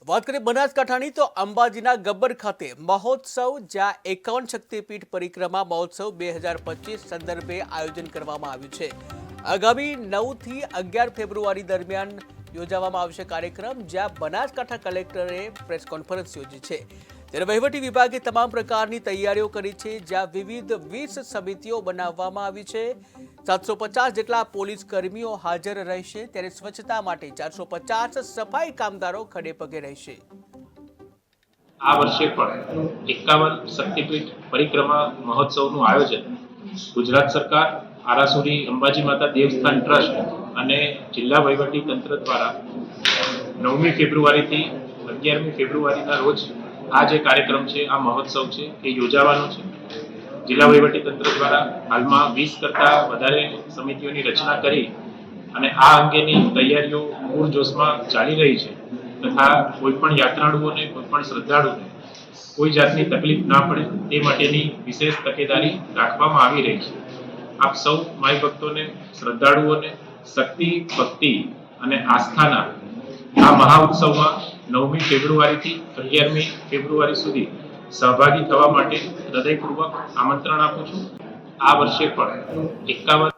વાત કરીએ બનાસકાંઠાની તો અંબાજીના ગબ્બર ખાતે મહોત્સવ જ્યાં 51 શક્તિપીઠ પરિક્રમા મહોત્સવ 2025 સંદર્ભે આયોજન કરવામાં આવ્યું છે। આગામી 9 થી 11 ફેબ્રુઆરી દરમિયાન યોજવામાં આવશે કાર્યક્રમ, જ્યાં બનાસકાંઠા કલેક્ટરે પ્રેસ કોન્ફરન્સ યોજી છે। ત્યારે વહીવટી વિભાગે તમામ પ્રકારની તૈયારીઓ કરી છે, જ્યાં વિવિધ 20 સમિતિઓ બનાવવામાં આવી છે। 750 જેટલા પોલીસ કર્મીઓ હાજર રહેશે, ત્યારે સ્વચ્છતા માટે 450 સફાઈ કામદારો ખડે પગે રહેશે। આ વર્ષે પણ 51 શક્તિપીઠ પરિક્રમા મહોત્સવનું આયોજન ગુજરાત સરકાર, આરાસુરી અંબાજી માતા દેવસ્થાન ટ્રસ્ટ અને જિલ્લા વહીવટી તંત્ર દ્વારા 9મી ફેબ્રુઆરીથી 11મી ફેબ્રુઆરીના રોજ આ જે કાર્યક્રમ છે, આ મહોત્સવ છે, એ યોજાવાનો છે। જિલ્લા વહીવટી તંત્ર દ્વારા હાલમાં 20 કરતાં વધારે સમિતિઓની રચના કરી અને આ અંગેની તૈયારીઓ પૂરજોશમાં ચાલી રહી છે, તથા કોઈપણ યાત્રાળુઓને, કોઈપણ શ્રદ્ધાળુઓને કોઈ જાતની તકલીફ ના પડે તે માટેની વિશેષ તકેદારી રાખવામાં આવી રહી છે। આપ સૌ માઈ ભક્તોને, શ્રદ્ધાળુઓને શક્તિ, ભક્તિ અને આસ્થાના આ મહા ઉત્સવમાં 9મી ફેબ્રુઆરીથી 11મી ફેબ્રુઆરી સુધી સહભાગી થવા માટે હૃદયપૂર્વક આમંત્રણ આપું છું। આ વર્ષે પણ 51